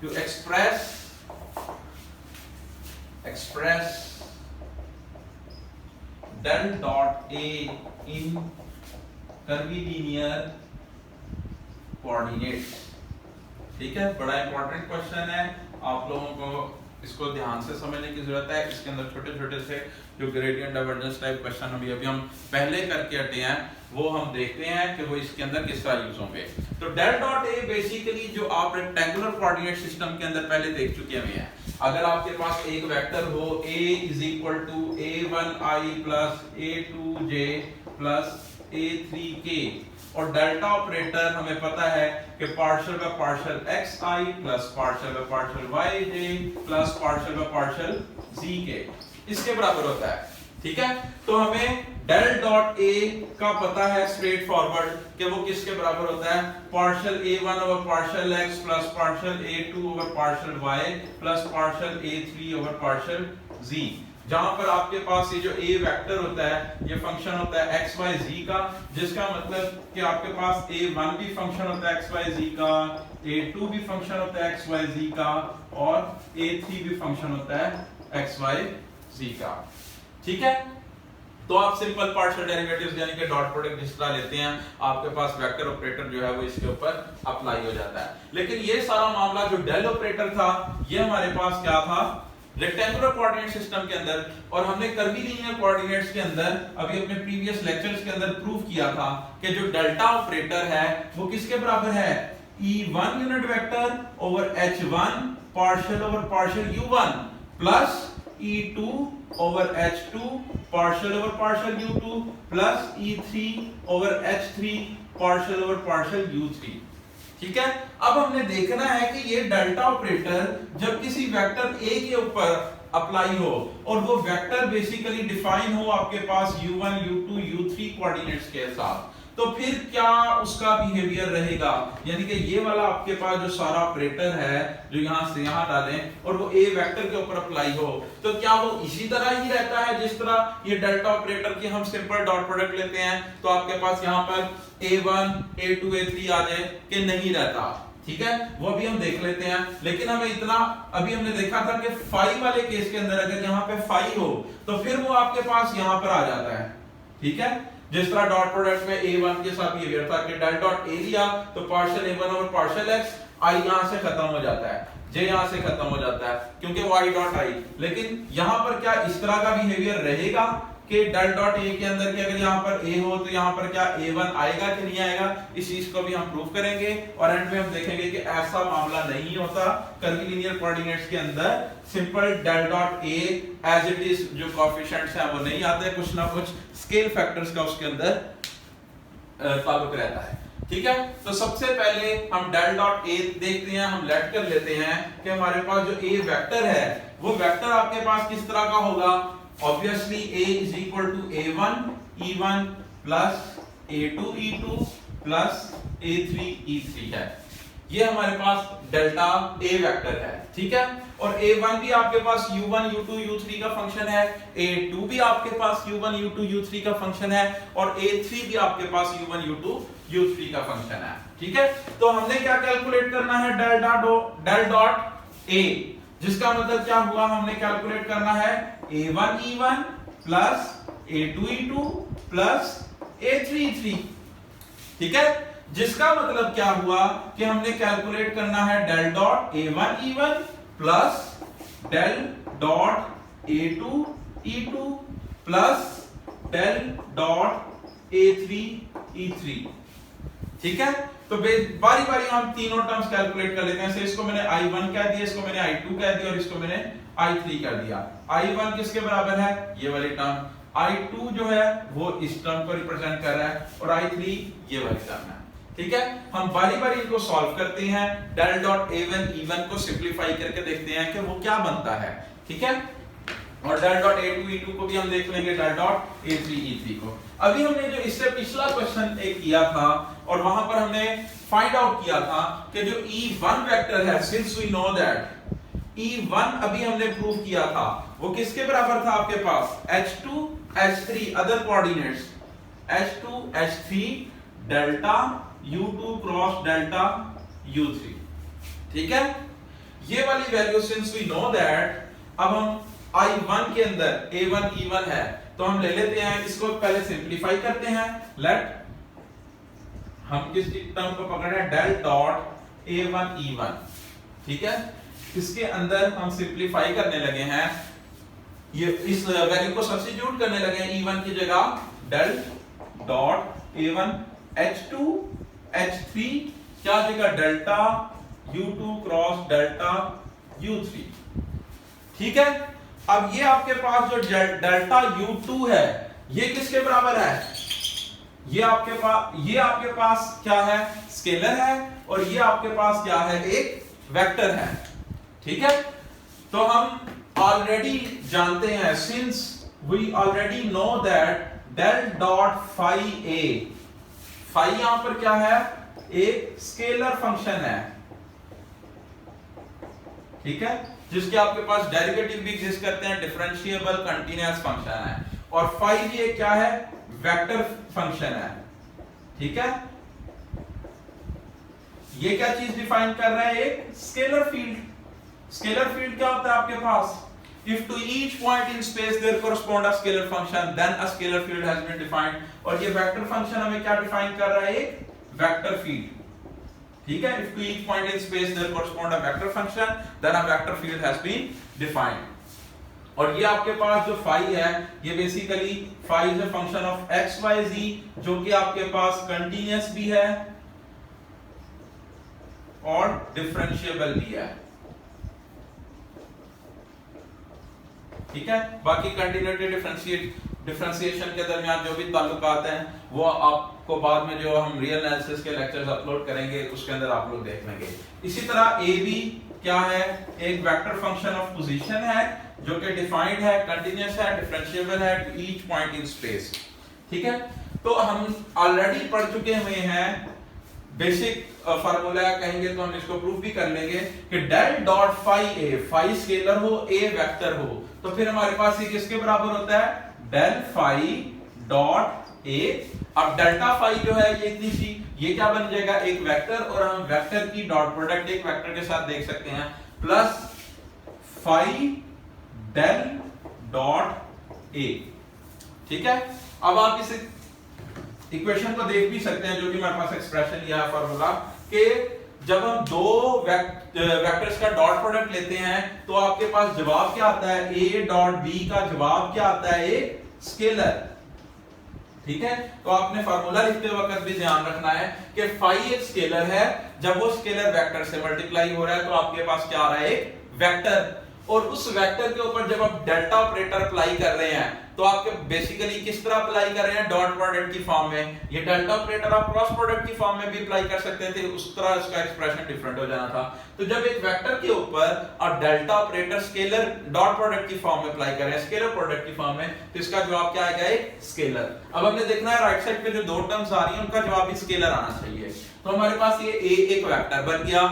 to express del dot A in curvilinear coordinates। ठीक है, बड़ा इंपॉर्टेंट क्वेश्चन है, आप लोगों को इसको ध्यान से समझने की जरूरत है। इसके अंदर छोटे छोटे से जो ग्रेडियंट डाइवर्जेंस टाइप क्वेश्चन अभी हम पहले करके हटे हैं, वो हम देखते हैं कि वो इसके अंदर किस तरह यूज होंगे। तो डेल डॉट ए बेसिकली जो आप रेक्टेंगुलर कोऑर्डिनेट सिस्टम के अंदर पहले देख चुके हैं। अगर आपके पास एक वेक्टर हो a is equal to a1i plus a2j plus a3k, और डेल्टा ऑपरेटर हमें पता है कि partial by partial xi plus partial by partial yj plus partial by partial zk इसके बराबर होता है। ठीक है, तो हमें डेल डॉट ए का पता है स्ट्रेट फॉरवर्ड कि वो किसके बराबर होता है, partial a1 over partial x plus partial a2 over partial y plus partial a3 over partial z। जहां पर आपके पास ये जो a वेक्टर होता है, ये फंक्शन होता है x y z का, जिसका मतलब कि आपके पास a1 भी फंक्शन होता है x y z का, a2 भी फंक्शन होता है x y z का, और a3 भी फंक्शन होता है x y z का। ठीक है, तो आप सिंपल पार्शियल डेरिवेटिव्स यानी कि डॉट प्रोडक्ट जिस तरह लेते हैं, आपके पास वेक्टर ऑपरेटर जो है वो इसके ऊपर अप्लाई हो जाता है। लेकिन ये सारा मामला जो डेल ऑपरेटर था, ये हमारे पास क्या था, रेक्टेंगुलर कोऑर्डिनेट सिस्टम के अंदर, और हमने कर्वीलिनियर कोऑर्डिनेट्स के अंदर अभी अपने प्रीवियस लेक्चर्स के अंदर प्रूव किया था कि जो डेल्टा ऑपरेटर है वो किसके बराबर है, E1 unit vector over H1 partial over partial U1 plus E2 over H2 partial over partial U2 plus E3 over H3 partial over partial U3। ठीक है, अब हमने देखना है कि ये डेल्टा ऑपरेटर जब किसी वेक्टर A के ऊपर अप्लाई हो और वो वेक्टर बेसिकली डिफाइन हो आपके पास U1 U2 U3 कोऑर्डिनेट्स के साथ, तो फिर क्या उसका बिहेवियर रहेगा। यानी कि ये वाला आपके पास जो सारा ऑपरेटर है जो यहां से यहां डालें और वो A वेक्टर के ऊपर अप्लाई हो, तो क्या वो इसी तरह ही रहता है जिस तरह ये डेल्टा ऑपरेटर की हम सिंपल डॉट प्रोडक्ट लेते हैं, तो आपके पास यहां पर A1 A2 A3 आ जाए कि नहीं रहता। ठीक है, वो भी हम देख लेते हैं। लेकिन हमें इतना अभी हमने देखा था कि फाई वाले केस के अंदर अगर यहाँ पे फाई हो तो फिर वो आपके पास यहाँ पर आ जाता है। ठीक है, जिस तरह डॉट प्रोडक्ट में A1 के साथ ये था कि डेल डॉट A लिया तो partial A1 over partial x, i यहां से खत्म हो जाता है, j यहां से खत्म हो जाता है क्योंकि y डॉट i। लेकिन यहां पर क्या इस तरह का बिहेवियर रहेगा कि डेल डॉट A के अंदर कि अगर यहां पर A हो तो यहां पर क्या A1 आएगा कि नहीं आएगा, इस चीज को भी हम प्रूव करेंगे और एंड में हम देखेंगे कि ऐसा मामला नहीं होता। कर्वीलिनियर कोऑर्डिनेट्स के अंदर simple del dot A as it is जो कोएफिशिएंट्स हैं वो नहीं आते, कुछ ना कुछ स्केल फैक्टर्स का उसके अंदर ताल्लुक रहता है। ठीक है, तो सबसे पहले हम डेल डॉट A देखते हैं, हम लेट कर लेते हैं कि हमारे पास जो A वेक्टर है वो वेक्टर आपके पास किस तरह का होगा। Obviously A is equal to A1 E1 plus A2 E2 plus A3 E3 है। ये हमारे पास डेल्टा A वेक्टर है। ठीक है, और A1 भी आपके पास U1 U2 U3 का फंक्शन है, A2 भी आपके पास U1 U2 U3 का फंक्शन है, और A3 भी आपके पास U1 U2 U3 का फंक्शन है। ठीक है, तो हमने क्या कैलकुलेट करना है, डेल डॉट A, जिसका मतलब क्या हुआ, हमने कैलकुलेट करना है A1 E1 plus A2 E2 plus A3 E3। ठीक है, जिसका मतलब क्या हुआ कि हमने कैलकुलेट करना है del dot A1 E1 plus del dot A2 E2 plus del dot A3 E3। ठीक है, तो बारी बारी हम तीनों टर्म्स कैलकुलेट कर लेते हैं। से इसको मैंने I1 कह दिया, इसको मैंने I2 कह दिया और इसको मैंने I3 कर दिया। I1 किसके बराबर है, ये वाली टर्म, I2 जो है वो इस टर्म को रिप्रेजेंट कर रहा है, और I3 ये वाली टर्म है। ठीक है, हम बारी बारी इनको सॉल्व करते हैं, डेल डॉट A1 E1 को सिंपलीफाई करके देखते हैं कि वो क्या बनता है। ठीक है, और डेल डॉट A2 E2 को भी हम देख लेंगे, डेल डॉट A3 E3 को। अभी हमने जो इससे पिछला क्वेश्चन एक किया था और वहां पर हमने फाइंड आउट किया था कि जो E1 वेक्टर है, since we know that E1 अभी हमने प्रूव किया था, वो किसके बराबर था आपके पास, H2 H3 other coordinates, H2 H3 delta U2 cross delta U3। ठीक है, ये वाली value since we know that, अब हम I1 के अंदर A1 E1 है तो हम ले लेते हैं, इसको पहले सिंपलीफाई करते हैं। लेट हम किस टर्म को पकड़ रहे हैं, डेल डॉट A1 E1, ठीक है। इसके अंदर हम सिंपलीफाई करने लगे हैं, ये इस वैल्यू को सब्स्टिट्यूट करने लगे हैं E1 की जगह, del dot A1 H2 H3 क्या जगह delta U2 cross delta U3, ठीक है। अब ये आपके पास जो डेल्टा U2 है ये किसके बराबर है, ये आपके पास क्या है, स्केलर है, और ये आपके पास क्या है, एक वेक्टर है, ठीक है। तो हम ऑलरेडी जानते हैं, since we already know that del dot phi a, phi यहां पर क्या है, एक स्केलर फंक्शन है, ठीक है, जिसके आपके पास डेरिवेटिव भी एग्जिस्ट करते हैं, डिफरेंशिएबल कंटीन्यूअस फंक्शन है, और फाई भी एक क्या है, वेक्टर फंक्शन है, ठीक है। ये क्या चीज डिफाइन कर रहा है, एक स्केलर फील्ड। स्केलर फील्ड क्या होता है आपके पास, if to each point in space there correspond a scalar function then a scalar field has been defined, और ये वेक्टर फंक्शन हमें क्या डिफाइन कर रहा है, एक वेक्टर फील्ड, ठीक है। if to each point in space there correspond a vector function then a vector field has been defined, और ये आपके पास जो फाई है ये basically phi is a function of x y z, जो कि आपके पास कंटीन्यूअस भी है और डिफरेंशिएबल भी है, ठीक है। बाकी कंटिन्यूटी डिफरेंशिएशन के दरमियान जो भी ताल्लुकात हैं वो आपको बाद में जो हम रियल एनालिसिस के लेक्चर्स अपलोड करेंगे उसके अंदर आप लोग देख लेंगे। इसी तरह ए बी क्या है, एक वेक्टर फंक्शन ऑफ पोजीशन है जो कि डिफाइंड है, कंटीन्यूअस है, डिफरेंशिएबल है to each point in space, ठीक है। तो हम ऑलरेडी पढ़ चुके हुए हैं, बेसिक फार्मूला कहेंगे तो हम इसको प्रूफ भी कर लेंगे कि del dot phi a, phi scalar हो, ए वेक्टर हो, तो फिर हमारे पास ये किसके बराबर होता है, डेल फाई डॉट ए। अब डेल्टा फाई जो है ये इतनी सी, ये क्या बन जाएगा, एक वेक्टर, और हम वेक्टर की डॉट प्रोडक्ट एक वेक्टर के साथ देख सकते हैं, plus phi del dot a, ठीक है। अब आप इसे इक्वेशन को देख भी सकते हैं, जो कि हमारे पास एक्सप्रेशन लिया है फार्मूला, कि जब हम दो वेक्टर्स का डॉट प्रोडक्ट लेते हैं तो आपके पास जवाब क्या आता है, ए डॉट बी का जवाब क्या आता है, एक स्केलर, ठीक है। तो आपने फार्मूला लिखते वक्त भी ध्यान रखना है कि फाई एक स्केलर है, जब वो स्केलर वेक्टर से मल्टीप्लाई हो रहा है तो आपके पास क्या आ रहा है, एक वेक्टर, और उस वेक्टर के ऊपर जब आप डेल्टा ऑपरेटर अप्लाई कर रहे हैं तो आपके बेसिकली किस तरह अप्लाई कर रहे हैं, डॉट प्रोडक्ट की फॉर्म में। ये डेल्टा ऑपरेटर आप क्रॉस प्रोडक्ट की फॉर्म में भी अप्लाई कर सकते थे, उस तरह इसका एक्सप्रेशन डिफरेंट हो जाना था। तो जब एक वेक्टर के ऊपर आप delta operator scaler dot product की फॉर्म में अप्लाई कर रहे हैं, स्केलर प्रोडक्ट की फॉर्म में, तो इसका जवाब क्या आएगा, एक स्केलर। अब हमने देखना है राइट साइड पे जो दो टर्म्स आ रही हैं उनका जवाब भी स्केलर आना चाहिए। तो हमारे पास ये ए एक वेक्टर बन गया,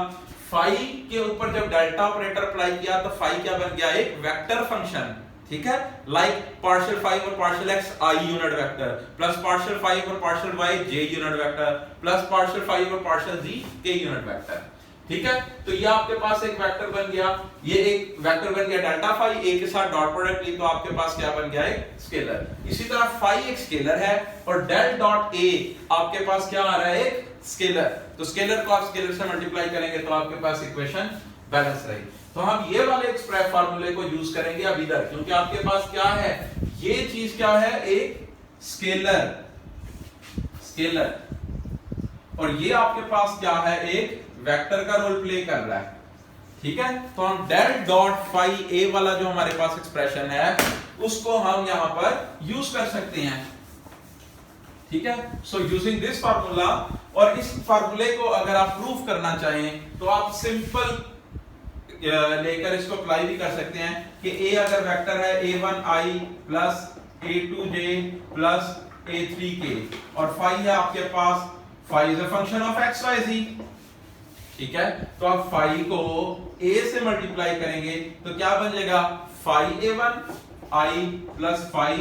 फाई के ऊपर जब डेल्टा ऑपरेटर अप्लाई किया तो फाई क्या बन गया, एक वेक्टर फंक्शन, ठीक है। लाइक पार्शियल फाई और partial x i unit vector, plus partial phi और partial y j unit vector, plus partial phi और partial z k unit vector, ठीक है। तो ये आपके पास एक वेक्टर बन गया, ये एक वेक्टर बन गया डेल्टा फाई, ए के साथ डॉट प्रोडक्ट ली तो आपके पास क्या बन गया, एक स्केलर। इसी तरह फाई एक स्केलर है और डेल डॉट ए आपके पास क्या आ रहा है, एक स्केलर। तो स्केलर को आप स्केलर से मल्टीप्लाई करेंगे तो आपके पास इक्वेशन बैलेंस रहेगी। तो हम ये वाले एक्सप्रेस फार्मूले को यूज करेंगे अब इधर, क्योंकि आपके पास क्या है, ये चीज क्या है, एक स्केलर, स्केलर, और ये आपके पास क्या है, एक वेक्टर का रोल प्ले कर रहा है, ठीक है। तो हम डेल डॉट फाई ए वाला जो हमारे पास एक्सप्रेशन है उसको हम यहां पर यूज कर सकते हैं, ठीक है। सो यूजिंग दिस फार्मूला, और इस फार्मूले को अगर आप प्रूफ करना चाहें तो आप सिंपल लेकर इसको अप्लाई भी कर सकते हैं कि ए अगर वेक्टर है a1i plus a2j plus a3k, और फाई है आपके पास, phi is a function of x y z, ठीक है। तो आप फाई को a से मल्टीप्लाई करेंगे तो क्या बन जाएगा, phi a1i plus phi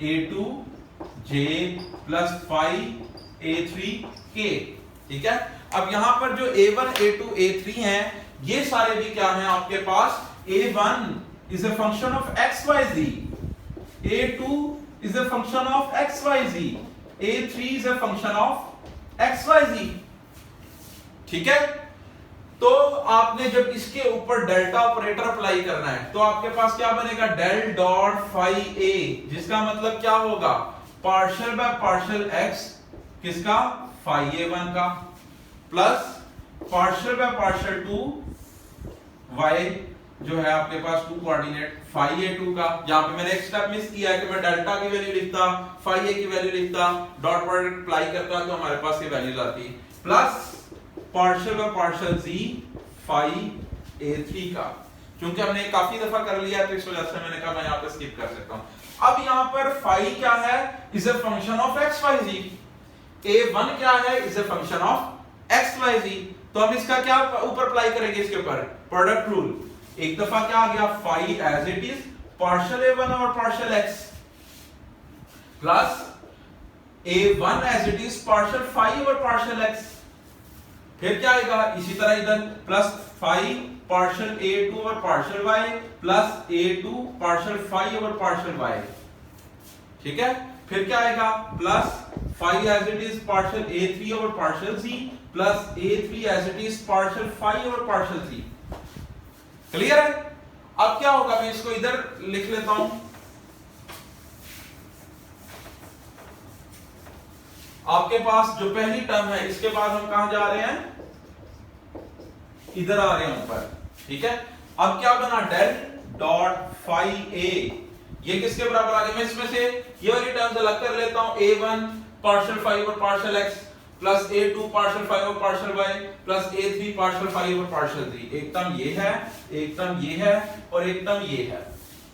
a2j plus phi a3k, ठीक है। अब यहां पर जो a1 a2 a3 हैं ये सारे भी क्या है आपके पास, a1 is a function of xyz, a2 is a function of xyz, a3 is a function of xyz। ठीक है, तो आपने जब इसके ऊपर डेल्टा ऑपरेटर अप्लाई करना है तो आपके पास क्या बनेगा, डेल डॉट फाई a, जिसका मतलब क्या होगा, पार्शियल बाय पार्शियल x किसका, फाई a1 का, plus partial by partial 2 y जो है आपके पास 2 कोऑर्डिनेट फाई a2 का। यहां पे मैंने एक स्टेप मिस किया है कि मैं डेल्टा की वैल्यू लिखता, फाई a की वैल्यू लिखता, डॉट प्रोडक्ट अप्लाई करता तो हमारे पास ये वैल्यूज आती, plus partial by partial z phi a3 का। क्योंकि हमने काफी दफा कर लिया तो इस वजह से मैंने कहा मैं यहां पे स्किप कर सकता हूं। अब यहां पर फाई क्या है, is a function of xyz, a1 क्या है, is a function of xyz। तो हम इसका क्या ऊपर अप्लाई करेंगे, इसके ऊपर प्रोडक्ट रूल। एक दफा क्या आ गया, phi as it is partial a1 और partial x, plus a1 as it is partial phi और पार्शियल x, फिर क्या आएगा इसी तरह इधर प्लस फाई पार्शियल a2 और partial y, plus a2 partial phi और पार्शियल y। ठीक है, फिर क्या आएगा, plus phi as it is partial a3 और partial z, plus a3 as it is partial phi और पार्शियल z। क्लियर है? अब क्या होगा, मैं इसको इधर लिख लेता हूं। आपके पास जो पहली टर्म है इसके बाद हम कहां जा रहे हैं, इधर आ रहे हैं ऊपर। ठीक है, अब क्या बना, डेल डॉट फाई a, ये किसके बराबर आ गया, मैं इसमें से ये वाली टर्म्स अलग कर लेता हूं, a1 पार्शियल फाई और partial x, plus a2 partial phi और partial y, plus a3 partial phi और पार्शियल z। एक टर्म ये है, एक टर्म ये है और एक टर्म ये है,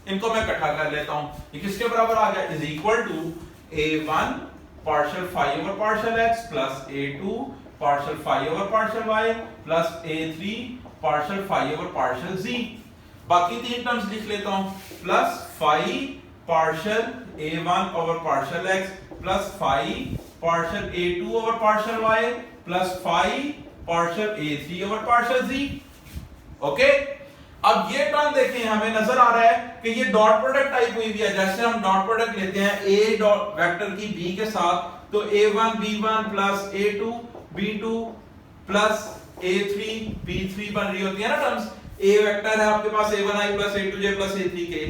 इनको मैं इकट्ठा कर लेता हूं। ये किसके बराबर आ गया, is equal to a1 partial phi over partial x, plus a2 partial phi over partial y, plus a3 partial phi over partial z। बाकी तीन टर्म्स लिख लेता हूं, plus phi partial a1 over partial x, plus phi partial a2 over partial y, plus phi partial a3 over partial z। Okay, अब ये term देखें, हमें नजर आ रहा है कि ये डॉट प्रोडक्ट टाइप हुई है। जैसे हम डॉट प्रोडक्ट लेते हैं a डॉट वेक्टर की b के साथ, तो a1 b1 plus a2 b2 plus a3 b3 बन रही होती है ना टर्म्स। a वेक्टर है आपके पास a1i plus a2j plus a3 के,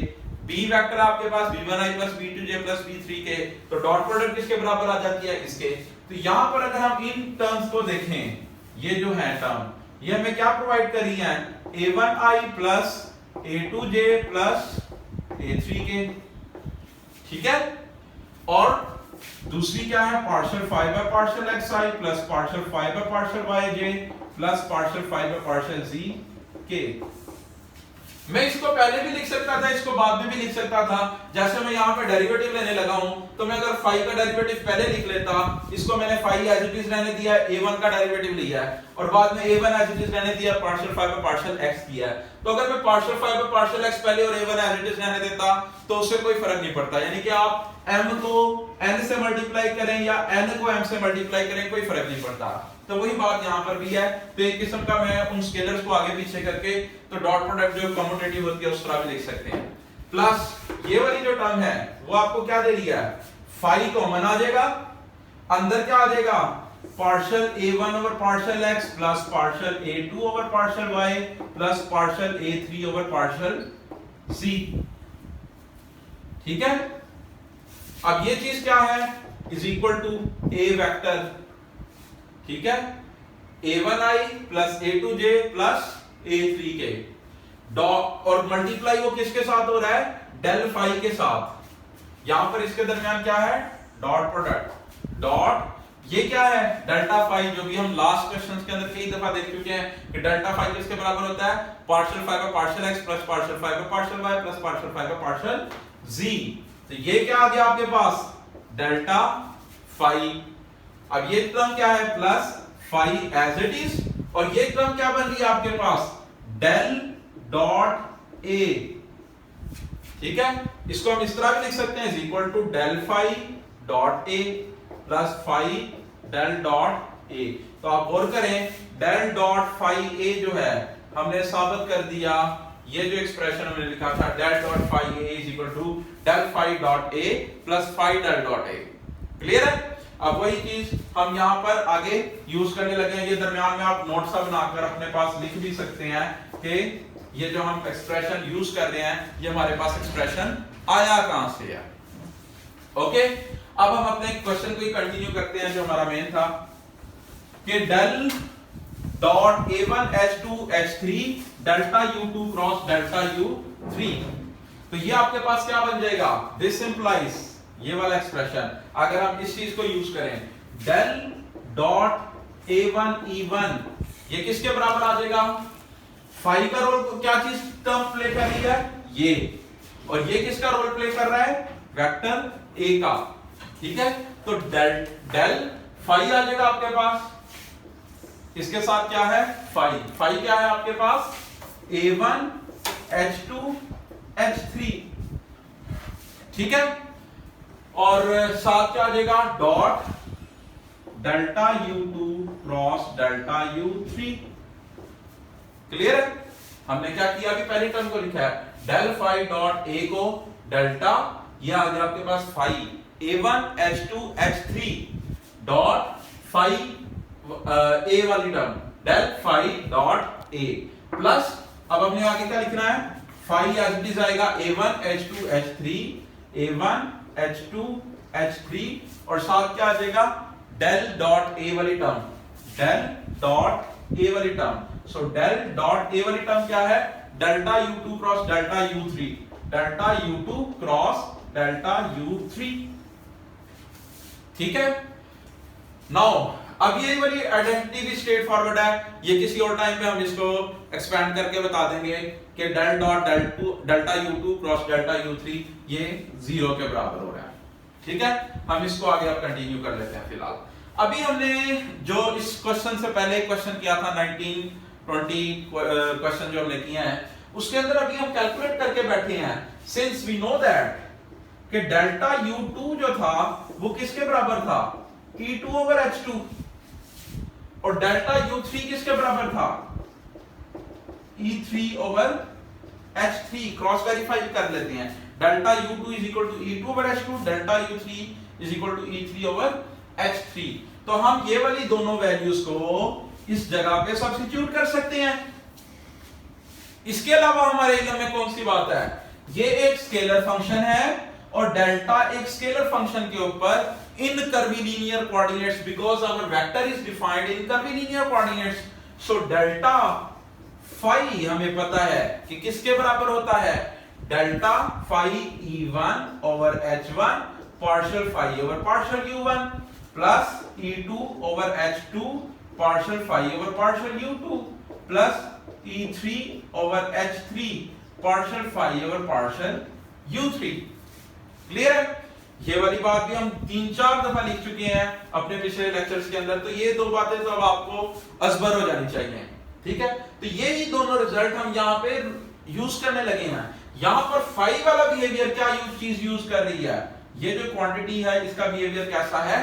b वेक्टर है आपके पास b1i plus b2j plus b3 के, तो डॉट प्रोडक्ट किसके बराबर आ जाती है, इसके। तो यहां पर अगर हम इन टर्म्स को देखें, ये जो है टर्म, ये हमें क्या प्रोवाइड करी है, a1i plus a2j plus a3 के। ठीक है, और दूसरी क्या है, partial phi by partial xi plus partial phi by partial yj plus partial phi by partial z के। मैं इसको पहले भी लिख सकता था, इसको बाद में भी लिख सकता था। जैसे मैं यहाँ पे डेरिवेटिव लेने लगा हूं, तो मैं अगर फाई का डेरिवेटिव पहले लिख लेता, इसको मैंने फाई एज इट इज रहने दिया, a1 का डेरिवेटिव लिया है, और बाद में a1 एज इट इज रहने दिया, partial phi by partial x किया है। तो अगर मैं partial phi by partial x पहले और a1 एज इट इज रहने देता तो उससे कोई फर्क नहीं पड़ता। यानी कि आप m को n से मल्टीप्लाई करें या n को m से मल्टीप्लाई करें, कोई फर्क नहीं पड़ता। तो वही बात यहाँ पर भी है। तो एक किस्म का मैं उन स्केलर्स को आगे पीछे करके तो डॉट प्रोडक्ट जो कम्यूटेटिव होती है उस तरह भी लिख सकते हैं। प्लस ये वाली जो टर्म है वो आपको क्या दे रही है, फाई कॉमन आ जाएगा, अंदर क्या आ जाएगा, partial a1 over partial x plus partial a2 over partial y plus partial a3 over partial c। ठीक है, अब ये चीज क्या है, is equal to a vector. ठीक है, a1i plus a2j plus a3k, dot और मल्टीप्लाई वो किसके साथ हो रहा है, डेल फाई के साथ। यहां पर इसके दरमियान क्या है, डॉट प्रोडक्ट। डॉट ये क्या है, डेल्टा फाई, जो भी हम लास्ट क्वेश्चंस के अंदर कई दफा देख चुके हैं कि डेल्टा फाई किसके बराबर होता है, partial phi by partial x plus partial phi by partial y plus partial phi by partial z। तो ये क्या आ गया आपके पास, डेल्टा फाई। अब ये टर्म क्या है, plus phi as it is, और ये टर्म क्या बन रही है आपके पास, डेल डॉट a। ठीक है, इसको हम इस तरह भी लिख सकते हैं, is equal to del phi dot a plus phi del dot a। तो आप गौर करें, डेल डॉट फाई a जो है हमने साबित कर दिया ये जो एक्सप्रेशन हमने लिखा था del dot phi a is equal to del phi dot a plus phi del dot a। Clear है? अब वही चीज हम यहाँ पर आगे यूज करने लगे हैं। ये दरमियान में आप नोट सा बनाकर अपने पास लिख भी सकते हैं कि ये जो हम एक्सप्रेशन यूज कर रहे हैं ये हमारे पास एक्सप्रेशन आया कहां से है। ओके, अब हम अपने क्वेश्चन को कंटिन्यू करते हैं जो हमारा मेन था कि del dot a1 h2 h3 delta u2 cross delta u3। तो ये आपके पास क्या बन जाएगा? दिस इंप्लाइज ये वाला एक्सप्रेशन अगर हम इस चीज को यूज करें del dot a1 e1 ये किसके बराबर आ जाएगा? फाई का रोल क्या चीज टर्म प्ले कर रही है? ये, और ये किसका रोल प्ले कर रहा है? वेक्टर a का। ठीक है, तो del फाई आ जाएगा आपके पास, इसके साथ क्या है? फाई। फाई क्या है आपके पास? a1 h2 h3। ठीक है, और साथ क्या आ जाएगा? Dot delta u2 cross delta u3। Clear है? हमने क्या किया? अभी पहली टर्म को लिखा है del फाई डॉट a को डेल्टा, ये आ गया आपके पास phi a1 h2 h3 dot phi a वाली term del phi dot a plus अब हमने आगे क्या लिखना है? फाई एज इट इज आएगा a1 h2 h3 a1 h2 h3 और साथ क्या आ जाएगा? del डॉट a वाली टर्म del डॉट a वाली term. So del dot a वाली टर्म क्या है? Delta u2 cross delta u3 delta u2 cross delta u3। ठीक है, नाउ अब ये वाली आइडेंटिटी भी स्ट्रेट फॉरवर्ड है, ये किसी और टाइम पे हम इसको एक्सपेंड करके बता देंगे कि del dot delta u2 cross delta u3 ये 0 के बराबर हो रहा है। ठीक है, हम इसको आगे अब कंटिन्यू कर लेते हैं। फिलहाल अभी हमने जो इस क्वेश्चन से पहले क्वेश्चन किया था 1920 क्वेश्चन जो हमने किया है उसके अंदर अभी हम कैलकुलेट करके बैठे हैं सिंस वी नो दैट कि डेल्टा u2 जो था वो किसके बराबर था? E2 ओवर H2 और डेल्टा u3 किसके बराबर था? E3 over H3। Cross verify कर लेते हैं। Delta u2 is equal to E2 over H2 delta u3 is equal to E3 over H3। तो हम ये वाली दोनों वैल्यूज को इस जगह पे सब्स्टिट्यूट कर सकते हैं। इसके अलावा हमारे इल्म में कौन सी बात है? ये एक स्केलर फंक्शन है और डेल्टा एक स्केलर फंक्शन के ऊपर in curvilinear coordinates because our vector is defined in curvilinear coordinates. So delta phi हमें पता है कि किसके बराबर होता है? Delta phi e1 over h1 partial phi over partial u1 plus e2 over h2 partial phi over partial u2 plus e3 over h3 partial phi over partial u3। Clear है? ये वाली बात भी हम 3-4 दफा लिख चुके हैं अपने पिछले लेक्चर्स के अंदर, तो ये दो बातें तो अब आपको अजबर हो जानी चाहिए। ठीक है, तो ये ही दोनों रिजल्ट हम यहाँ पे यूज करने लगे हैं। यहाँ पर फाई वाला बिहेवियर क्या चीज यूज कर रही है? ये जो क्वांटिटी है इसका बिहेवियर कैसा है?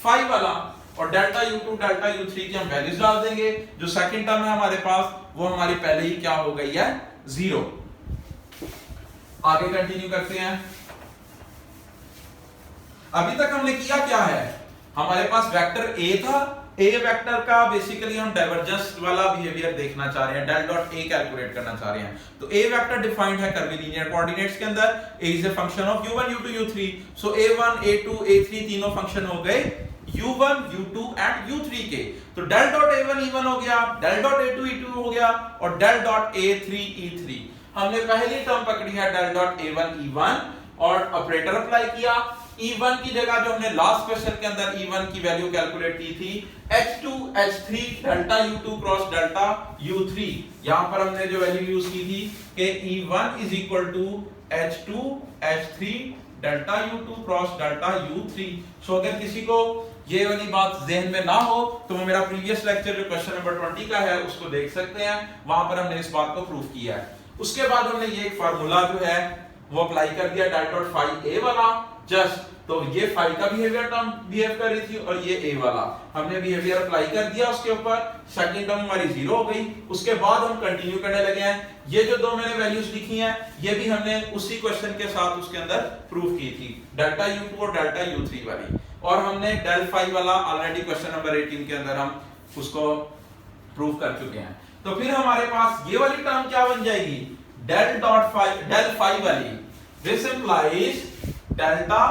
फाई वाला। और डेल्टा u2 डेल्टा u3 की हम वैल्यूज डाल देंगे। जो सेकंड टर्म है हमारे पास वो हमारी पहले ही क्या हो गई है? 0। आगे कंटिन्यू करते हैं। अभी तक हमने किया क्या है? हमारे पास वेक्टर a था, a वेक्टर का बेसिकली हम डाइवर्जेंस वाला बिहेवियर देखना चाह रहे हैं, डेल डॉट a कैलकुलेट करना चाह रहे हैं। तो a वेक्टर डिफाइंड है कर्वीलिनियर कोऑर्डिनेट्स के अंदर, a is a function of u1 u2 u3। So a1 a2 a3 तीनों फंक्शन हो गए u1 u2 एंड u3 के। तो डेल डॉट a1 e1 हो गया, डेल डॉट a2 e2 हो गया और डेल डॉट a3 e3। हमने पहली टर्म पकड़ी है डेल डॉट a1 e1 और ऑपरेटर अप्लाई किया। E1 की जगह जो हमने लास्ट क्वेश्चन के अंदर E1 की वैल्यू कैलकुलेट की थी H2 H3 delta U2 cross delta U3, यहां पर हमने जो वैल्यू यूज की थी कि E1 is equal to H2 H3 delta U2 cross delta U3। So अगर किसी को ये वाली बात ज़हन में ना हो तो वो मेरा प्रीवियस लेक्चर जो क्वेश्चन नंबर 20 का है उसको देख सकते हैं, वहां पर हमने इस बात को प्रूव किया है। उसके बाद हमने ये एक फार्मूला जो है वो अप्लाई कर दिया डेल डॉट फाई ए वाला जस्ट, तो ये फाई का बिहेवियर टर्म बिहेव कर रही थी और ये ए वाला हमने बिहेवियर अप्लाई कर दिया उसके ऊपर, सेकंड टर्म हमारी जीरो हो गई। उसके बाद हम कंटिन्यू करने लगे हैं। ये जो दो मैंने वैल्यूज लिखी हैं ये भी हमने उसी क्वेश्चन के साथ उसके अंदर प्रूव की थी, डेल्टा U2 और डेल्टा U3 वाली, और हमने डेल फाई वाला ऑलरेडी क्वेश्चन नंबर 18 के अंदर हम उसको प्रूव कर चुके हैं। तो फिर हमारे पास ये वाली टर्म क्या बन जाएगी, del dot phi, del phi वाली, this implies delta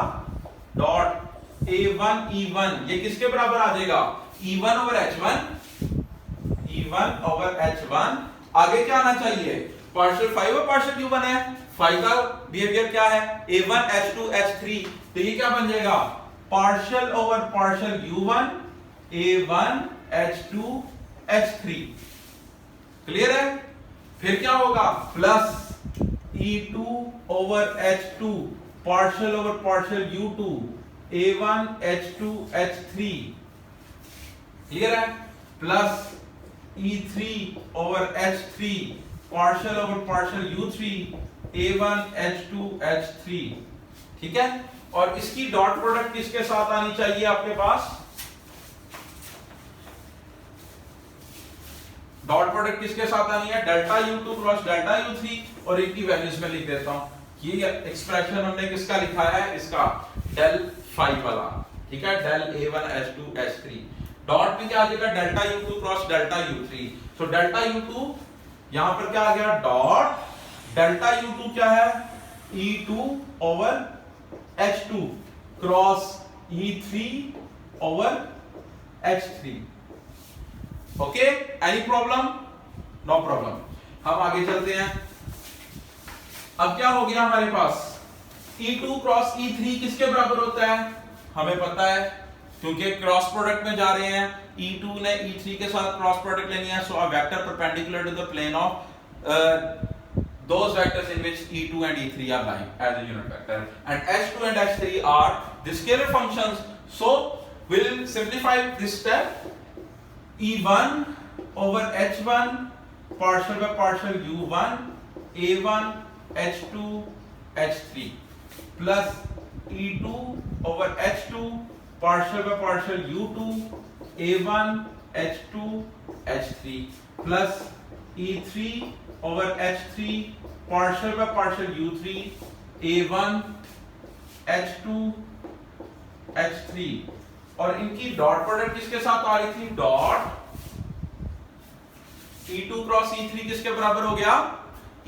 dot A1 E1, ये किसके बराबर आ जाएगा, E1 over H1, E1 over H1। आगे क्या आना चाहिए, पार्शियल फाई और पार्शियल U1 है, फाई का बिहेवियर क्या है, A1 H2 H3, तो ये क्या बन जाएगा, partial over partial U1 A1 H2 H3। Clear है। फिर क्या होगा, plus E2 over H2 partial over partial U2 A1 H2 H3। Clear है। Plus E3 over H3 partial over partial U3 A1 H2 H3। ठीक है। और इसकी dot product किसके साथ आनी चाहिए आपके पास, डॉट प्रोडक्ट किसके साथ आनी है, delta U2 cross delta U3, और इनकी वैल्यूज में लिख देता हूं। ये एक्सप्रेशन हमने किसका लिखा है, इसका डेल फाई वाला, ठीक है, del A1 H2 H3। Dot में क्या आ जाएगा, delta U2 cross delta U3। So delta U2 यहां पर क्या आ गया, डॉट डेल्टा U2 क्या है, E2 over H2 cross E3 over H3। Okay, any problem, no problem. हम आगे चलते हैं। अब क्या हो गया हमारे पास, E2 क्रॉस E3 किसके बराबर होता है, हमें पता है क्योंकि क्रॉस प्रोडक्ट में जा रहे हैं, E2 ने E3 के साथ क्रॉस प्रोडक्ट लेनी है, so a vector perpendicular to the plane of those vectors in which E2 and E3 are lying as a unit vector, and H2 and H3 are the scalar functions. So we'll simplify this step. E1 over H1 partial by partial U1 A1 H2 H3 plus E2 over H2 partial by partial U2 A1 H2 H3 plus E3 over H3 partial by partial U3 A1 H2 H3, और इनकी dot product किसके साथ आ रही थी, dot E2 cross E3 किसके बराबर हो गया,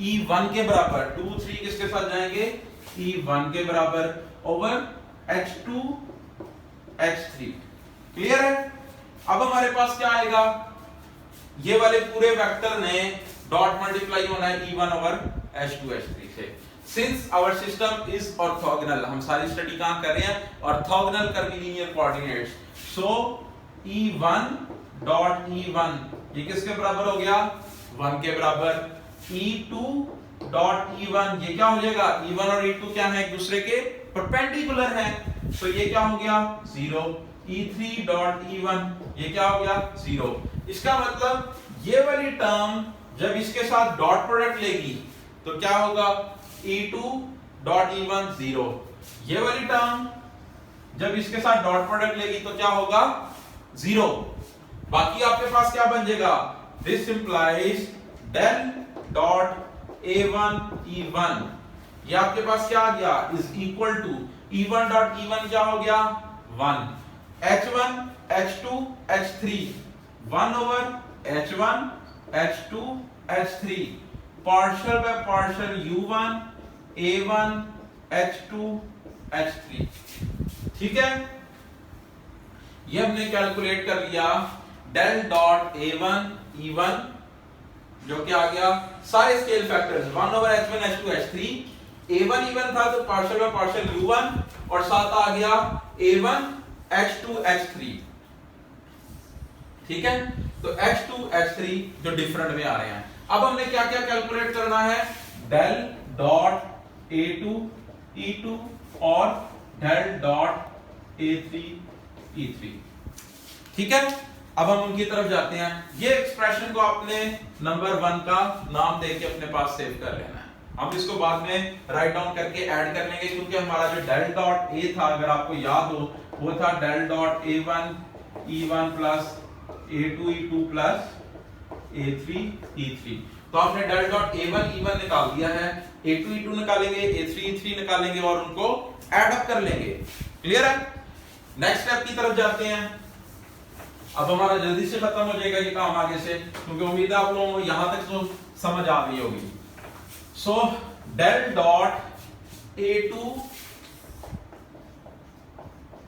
E1 के बराबर, 2 3 किसके साथ जाएंगे, E1 के बराबर ओवर H2 H3। क्लियर है। अब हमारे पास क्या आएगा, ये वाले पूरे वेक्टर ने डॉट मल्टीप्लाई होना है E1 ओवर H2 H3 से। Since our system is orthogonal, हम सारी स्टडी कहां कर रहे हैं, orthogonal curvilinear coordinates, so E1 dot E1 ये किसके बराबर हो गया, 1 के बराबर। E2 डॉट E1 ये क्या हो जाएगा, E1 और E2 क्या है, एक दूसरे के परपेंडिकुलर हैं, सो ये क्या हो गया 0। E3 डॉट E1 ये क्या हो गया 0। इसका मतलब ये वाली टर्म जब इसके साथ डॉट प्रोडक्ट लेगी तो क्या होगा, E2 डॉट E1 0। ये वाली टर्म जब इसके साथ डॉट प्रोडक्ट लेगी तो क्या होगा 0। बाकी आपके पास क्या बन जाएगा, this implies del dot A1 E1, ये आपके पास क्या आ गया, is equal to E1 dot E1 क्या हो गया 1, H1 H2 H3 1 over H1 H2 H3 partial by partial U1 A1 H2 H3। ठीक है, ये हमने कैलकुलेट कर लिया डेल डॉट A1 E1 जो कि आ गया सारे scale factors 1 over H1 H2 H3, A1 E1 था तो पार्शियल बाय पार्शियल U1 और साथ आ गया A1 H2 H3। ठीक है, तो H2 H3 जो डिफरेंट में आ रहे हैं। अब हमने क्या क्या कैलकुलेट करना है, डेल डॉट A2 E2 और डेल डॉट A3 E3। ठीक है, अब हम उनकी तरफ जाते हैं। ये एक्सप्रेशन को आपने नंबर 1 का नाम देके अपने पास सेव कर लेना है। हम इसको बाद में राइट डाउन करके ऐड कर लेंगे, क्योंकि हमारा जो डेल डॉट ए था, अगर आपको याद हो, वो था del dot a1 e1 plus a2 e2 plus a3 e3। तो आपने डेल डॉट a1 e1 निकाल दिया है, a2 e2 निकालेंगे, a3 e3 निकालेंगे और उनको ऐड अप कर लेंगे। क्लियर है? नेक्स्ट स्टेप की तरफ जाते हैं। अब हमारा जल्दी से खत्म हो जाएगा ये काम आगे से, क्योंकि उम्मीद है आप लोगों को यहां तक तो समझ आ गई होगी। So del dot a2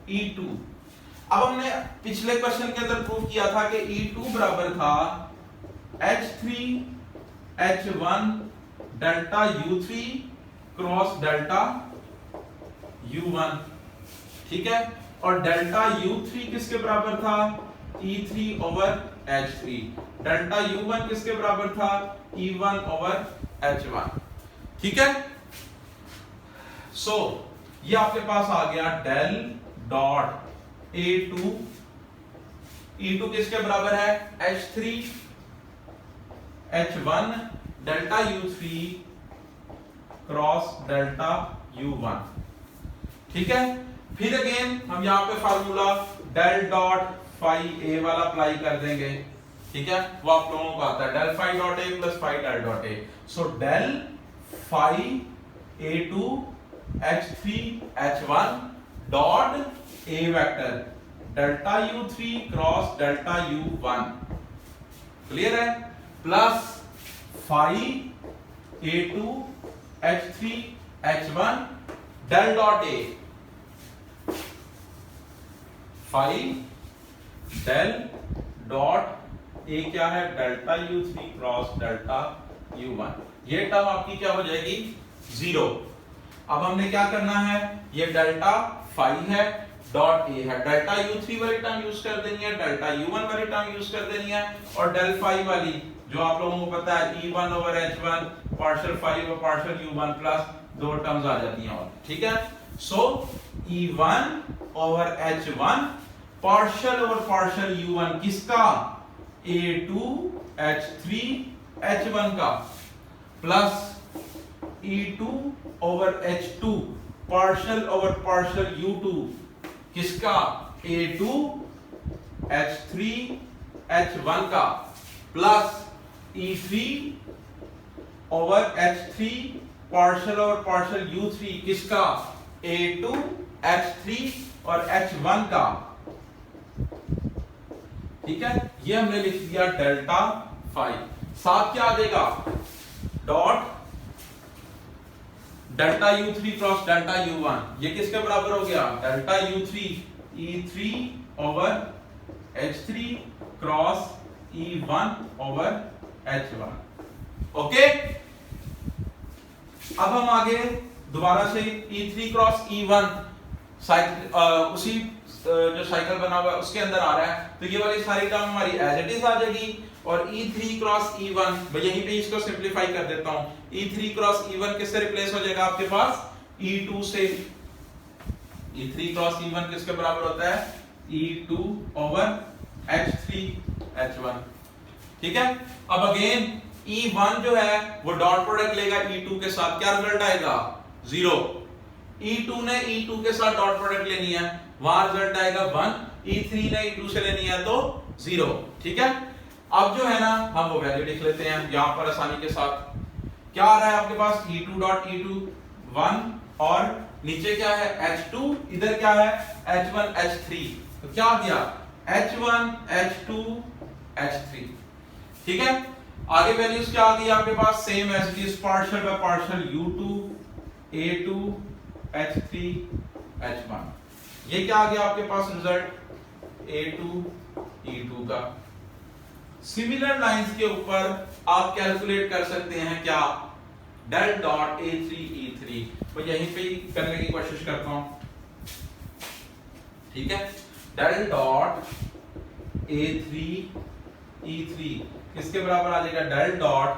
e2, अब हमने पिछले क्वेश्चन के अंदर प्रूव किया था कि e2 बराबर था h3 h1 delta u3 cross delta u1, ठीक है, और डेल्टा u3 किसके बराबर था, e3 over h3, delta u1 किसके बराबर था, e1 ओवर h1, ठीक है। सो ये आपके पास आ गया डेल डॉट a2 e2 किसके बराबर है, h3 h1 delta u3 cross delta u1, ठीक है। फिर अगेन हम यहां पे formula del dot phi a वाला अप्लाई कर देंगे, ठीक है, वो आप लोगों को आता है del phi dot a plus phi del dot a। So del phi a2 h3 h1 dot a vector delta u3 cross delta u1, clear है, plus phi a2 h3 h1 del dot a, phi del dot a क्या है, delta u3 cross delta u1। ये term आपकी क्या हो जाएगी, zero. अब हमने क्या करना है, ये डेल्टा फाई है, डॉट a है, डेल्टा u3 वाली टर्म यूज कर देनी है, डेल्टा u1 वाली टर्म यूज कर देनी है, और डेल फाई वाली जो आप लोगों को पता है e1 over h1 partial phi over partial u1 plus दो टर्म्स आ जाती हैं, और ठीक है। So e1 over h1 partial over partial u1 किसका, a2 h3 h1 का, plus e2 over h2 partial over partial u2 किसका, a2 h3 h1 का, plus e3 over h3 partial over partial u3 किसका, a2 h3 और h1 का, ठीक है। ये हमने लिख दिया डेल्टा फाई, साथ क्या आ जाएगा, dot delta u3 cross delta u1, ये किसके बराबर हो गया, delta u3 e3 over h3 cross e1 over h1, okay. अब हम आगे दोबारा से e3 क्रॉस e1 साइकिल, उसी जो साइकिल बना हुआ है उसके अंदर आ रहा है, तो ये वाली सारी टर्म हमारी एज इट इज आ जाएगी, और e3 क्रॉस e1 मैं यहीं पे इसको सिंपलीफाई कर देता हूं, e3 क्रॉस e1 किससे रिप्लेस हो जाएगा आपके पास, e2 से। e3 क्रॉस e1 किसके बराबर होता है, e2 ओवर h3 h1, ठीक है। अब अगेन e1 जो है वो डॉट प्रोडक्ट लेगा e2 के साथ, क्या रिजल्ट आएगा, जीरो। e2 ने e2 के साथ डॉट प्रोडक्ट लेनी है, वहां रिजल्ट आएगा 1, e3 ने e2 से लेनी है तो 0, ठीक है। अब जो है ना हम वो वैल्यू लिख लेते हैं यहां पर आसानी के साथ। क्या आ रहा है आपके पास, e2 डॉट e2 1, और नीचे क्या है h2, इधर क्या है h1 h3, तो क्या आ गया h1 h2 h3, ठीक है। आगे वैल्यूज क्या आ गई आपके पास, same as it is, partial by partial u2 a2 h3 h1, ये क्या आ गया आपके पास रिजल्ट, a2 e2 का। सिमिलर लाइंस के ऊपर आप कैलकुलेट कर सकते हैं क्या, डेल डॉट a3 e3, तो यहीं पे ही करने की कोशिश करता हूं, ठीक है। डेल डॉट a3 e3 किसके बराबर आ जाएगा, डेल डॉट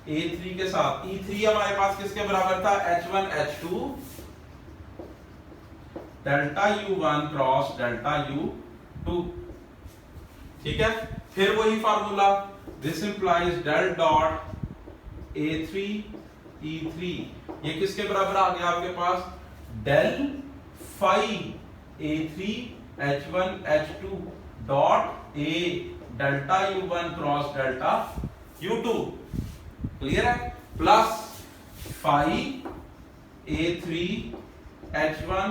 a3 के साथ e3 हमारे पास किसके बराबर था, h1 h2 delta u1 cross delta u2, ठीक है। फिर वही formula, this implies del dot a3 E3, ये किसके बराबर आ गया आपके पास, del phi A3 H1 H2 dot A delta U1 cross delta U2, clear है, plus phi A3 H1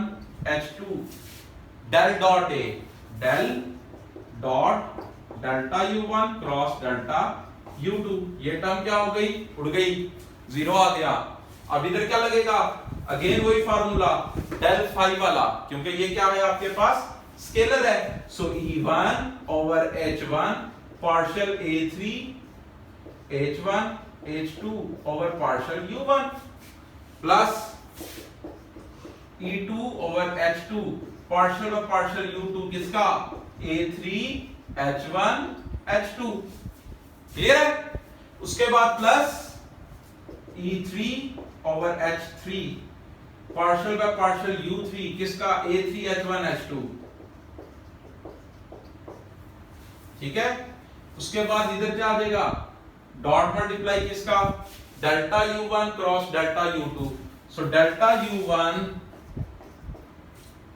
H2 del dot A del dot delta U1 cross delta U2, ये term क्या हो गई, उड़ गई, जीरो आ गया। अब इधर क्या लगेगा, अगेन वही फार्मूला डेल फाई वाला, क्योंकि ये क्या है आपके पास, स्केलर है। So E1 over H1 partial A3 H1 H2 over partial U1 plus E2 over H2 partial और पार्शियल U2 किसका, A3 H1 H2, क्लियर है। उसके बाद plus E3 over H3 partial by partial U3 किसका, A3 H1 H2, ठीक है। उसके बाद इधर क्या आ जाएगा, डॉट मल्टीप्लाई किसका, delta U1 cross delta U2, so delta U1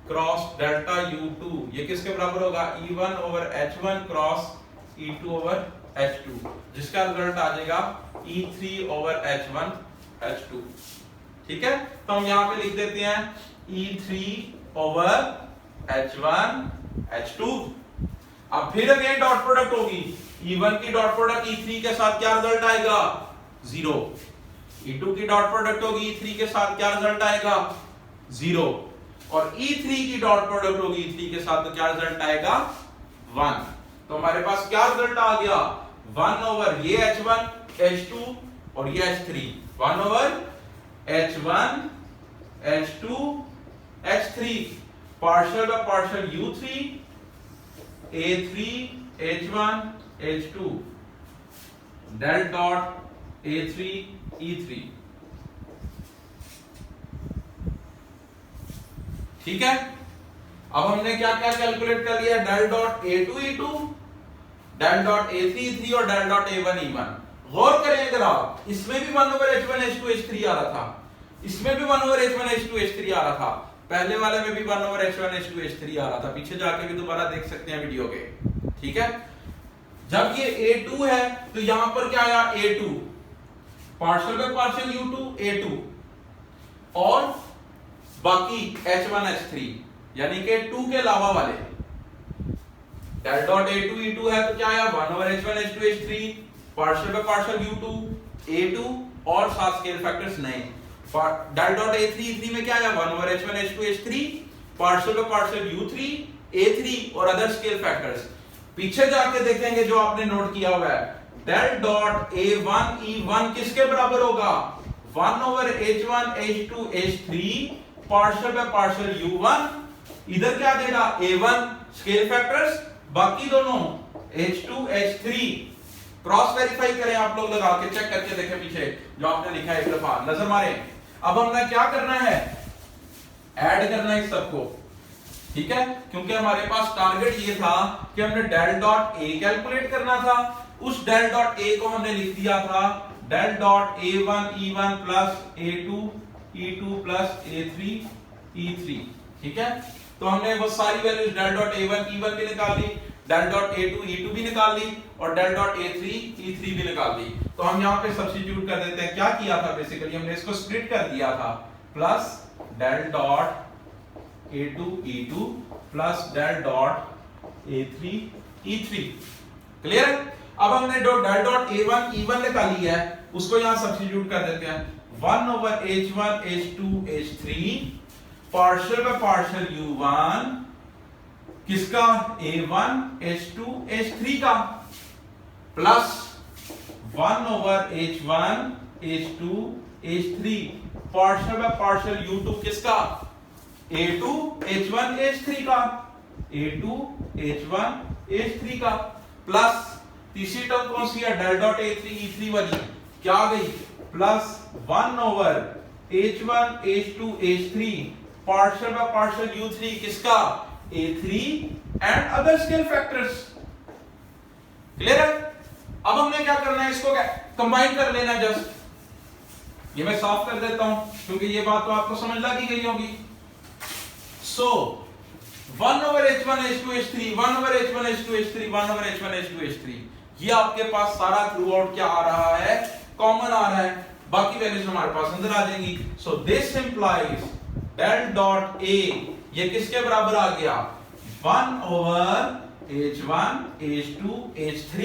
cross delta U2 ये किसके बराबर होगा, E1 over H1 cross E2 over H2, जिसका रिजल्ट आ जाएगा E3 ओवर H1 H2, ठीक है। तो हम यहां पे लिख देते हैं E3 ओवर H1 H2। अब फिर अगेन डॉट प्रोडक्ट होगी, E1 की डॉट प्रोडक्ट E3 के साथ क्या रिजल्ट आएगा, 0, E2 की डॉट प्रोडक्ट होगी E3 के साथ क्या रिजल्ट आएगा, 0, और E3 की डॉट प्रोडक्ट होगी E3 के साथ तो क्या रिजल्ट आएगा, 1। तो हमारे पास क्या रिजल्ट आ गया, 1 ओवर ये H1 H2 और ये H3, 1 over H1 H2 H3 partial by partial U3 A3 H1 H2 del dot A3 E3, ठीक है। अब हमने क्या क्या कैलकुलेट कर लिया, del dot A2 E2, del dot A3 E3 और डेल डॉट A1 E1। गौर करें अगर आप, इसमें भी 1 ओवर H1 H2 H3 आ रहा था, इसमें भी 1 ओवर H1 H2 H3 आ रहा था, पहले वाले में भी 1 ओवर H1 H2 H3 आ रहा था, पीछे जाके भी दोबारा देख सकते हैं वीडियो के, ठीक है। जब ये A2 है तो यहां पर क्या आया, A2 partial by partial U2 A2 और बाकी H1 H3 यानी कि 2 के अलावा वाले, डेल डॉट A2 E2 है तो क्या आया, 1 over H1 H2 H3 partial by partial U2 A2 और साथ स्केल फैक्टर्स नए, डेल डॉट A3 E3 में क्या आया, 1 over H1 H2 H3 partial by partial U3 A3 और अदर स्केल फैक्टर्स। पीछे जाके देखेंगे जो आपने नोट किया हुआ है, डेल डॉट A1 E1 किसके बराबर होगा, 1 over H1 H2 H3 partial by partial U1, इधर क्या देगा, A1 स्केल फैक्टर्स, बाकी दोनों H2 H3 क्रॉस वेरीफाई करें आप लोग, लगा के चेक करके देखें पीछे जो आपने लिखा है, एक दफा नजर मारें। अब हमने क्या करना है, ऐड करना है इस सबको, ठीक है, क्योंकि हमारे पास टारगेट ये था कि हमने डेल डॉट A कैलकुलेट करना था, उस डेल डॉट A को हमने लिख दिया था del dot A1 E1 plus A2 E2 plus A3 E3, ठीक है। तो हमने वो सारी values del dot A1 E1 भी निकाल ली, डेल डॉट A2 E2 भी निकाल ली और डेल डॉट A3 E3 भी निकाल ली। तो हम यहाँ पे सब्स्टिट्यूट कर देते हैं, क्या किया था बेसिकली हमने इसको स्प्लिट कर दिया था, plus del dot A2 E2 plus del dot A3 E3, clear है। अब हमने डेल डॉट A1 E1 निकाली है, उसको यहां सब्स्टिट्यूट कर देते हैं, 1 over H1 H2 H3 partial by partial U1 किसका, A1 H2 H3 का, plus 1 over H1 H2 H3 partial by partial U2 किसका, A2 H1 H3 का, A2 H1 H3 का, प्लस तीसरी टर्म कौन सी है, डेल डॉट A3 E3 वाली, क्या आ गई, plus 1 over H1 H2 H3 partial by partial U3 किसका, A3 and other scale factors, clear है। अब हमने क्या करना है, इसको कंबाइन कर लेना जस्ट, ये मैं साफ कर देता हूं क्योंकि ये बात तो आपको समझ लग ही गई होगी। सो 1/h1h2h3 1/h1h2h3 1/h1h2h3 ये आपके पास सारा थ्रू आउट क्या आ रहा है, कॉमन आ रहा है, बाकी वैल्यूज हमारे पास अंदर आ जाएंगी। So this implies del dot a ये किसके बराबर आ गया, 1/h1 h2 h3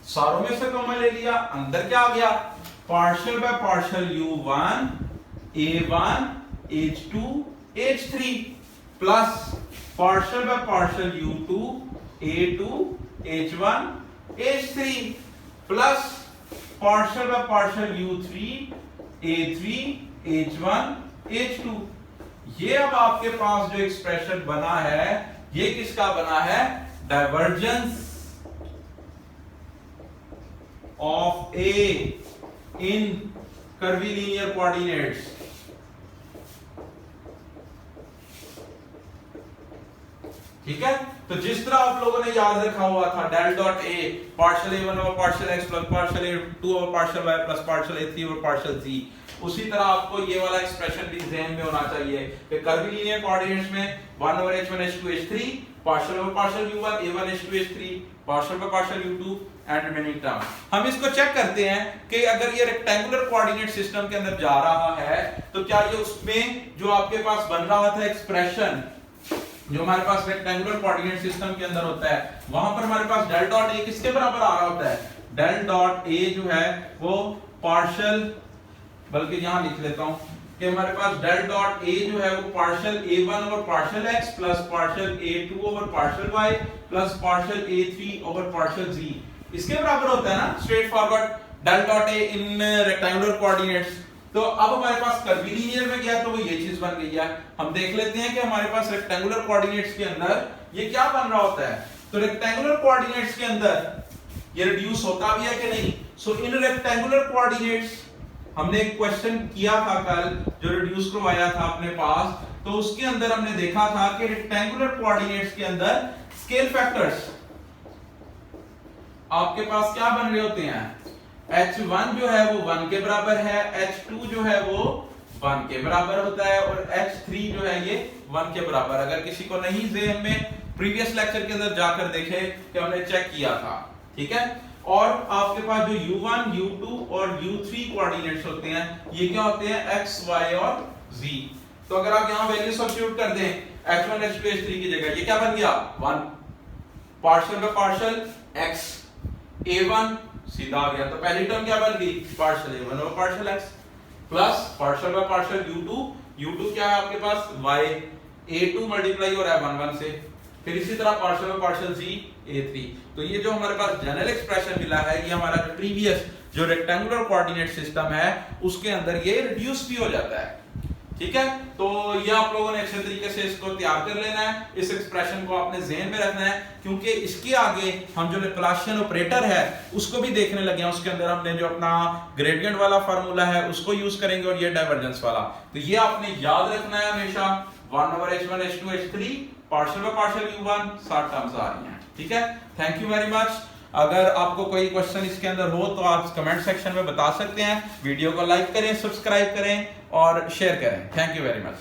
सारों में से कॉमन ले लिया, अंदर क्या आ गया, partial by partial u1 a1 h2 h3 plus partial by partial u2 a2 h1 h3 plus partial by partial u3 a3 h1 h2। ये अब आपके पास जो एक्सप्रेशन बना है ये किसका बना है, divergence of A in curvilinear coordinates. ठीक है, तो जिस तरह आप लोगों ने याद रखा हुआ था del dot a partial a1 over partial x plus partial a2 over partial y plus partial a3 over partial z, उसी तरह आपको ये वाला एक्सप्रेशन भी ज़हन में होना चाहिए कि कर्वीलिनियर कोऑर्डिनेट्स में 1/h1 h2 h3 partial over partial u1 a1 h2 h3 partial over partial u2 and remaining term. हम इसको चेक करते हैं कि अगर ये रेक्टेंगुलर कोऑर्डिनेट सिस्टम के अंदर जा रहा है तो क्या ये उसमें जो आपके पास बन रहा था एक्सप्रेशन जो हमारे पास रेक्टेंगुलर कोऑर्डिनेट सिस्टम के अंदर होता है वहां पर हमारे पास del डॉट a किसके बराबर आ रहा होता है, del डॉट a जो है वो पार्शियल, बल्कि यहां लिख लेता हूं कि हमारे पास del डॉट a जो है वो partial a1 over partial x plus partial a2 over partial y plus partial a3 over partial z इसके बराबर होता है ना, straight forward del dot a in rectangular coordinates. तो अब हमारे पास कर्वीलिनियर में गया तो वो ये चीज बन गई है। हम देख लेते हैं कि हमारे पास रेक्टेंगुलर कोऑर्डिनेट्स के अंदर ये क्या बन रहा होता है, तो रेक्टेंगुलर कोऑर्डिनेट्स के अंदर ये रिड्यूस होता भी है कि नहीं। सो इन रेक्टेंगुलर कोऑर्डिनेट्स हमने एक क्वेश्चन किया था कल जो रिड्यूस करवाया था अपने पास, तो उसके अंदर हमने देखा था कि रेक्टेंगुलर कोऑर्डिनेट्स के अंदर स्केल फैक्टर्स आपके पास क्या बन रहे होते हैं, h1 जो है वो 1 के बराबर है, h2 जो है वो 1 के बराबर होता है और h3 जो है ये 1 के बराबर। अगर किसी को नहीं ज़हन में प्रीवियस लेक्चर के अंदर जाकर देखे कि हमने चेक किया था, ठीक है। और आपके पास जो u1 u2 और u3 कोऑर्डिनेट्स होते हैं ये क्या होते हैं, x y और z। तो अगर आप यहां वैल्यू सब्स्टिट्यूट कर दें h1 h2 h3 की जगह, ये क्या बन गया 1 partial by partial x a1 सीधा आ गया, तो पहली टर्म क्या बन गई, partial a1 over partial x plus partial by partial u2 क्या है आपके पास y a2 मल्टीप्लाई हो रहा है 1 1 से, फिर इसी तरह partial by partial z a3। तो ये जो हमारे पास जनरल एक्सप्रेशन मिला है ये हमारा प्रीवियस जो रेक्टेंगुलर कोऑर्डिनेट सिस्टम है उसके अंदर ये रिड्यूस भी हो जाता है, ठीक है। तो ये आप लोगों ने अच्छे तरीके से इसको तैयार कर लेना है, इस एक्सप्रेशन को आपने ज़हन में रखना है क्योंकि इसके आगे हम जो लैप्लासियन ऑपरेटर है उसको भी देखने लगे हैं। उसके अंदर हमने जो अपना ग्रेडियंट वाला फार्मूला है उसको यूज करेंगे और ये डाइवर्जेंस वाला, तो ये आपने याद रखना है हमेशा। 1/h1 h2 h3 partial by partial u1 7 terms आ रही हैं, ठीक है। Thank you very much. अगर आपको कोई क्वेश्चन इसके अंदर हो तो आप कमेंट सेक्शन में बता सकते हैं। वीडियो को लाइक करें, सब्सक्राइब करें और शेयर करें। Thank you very much.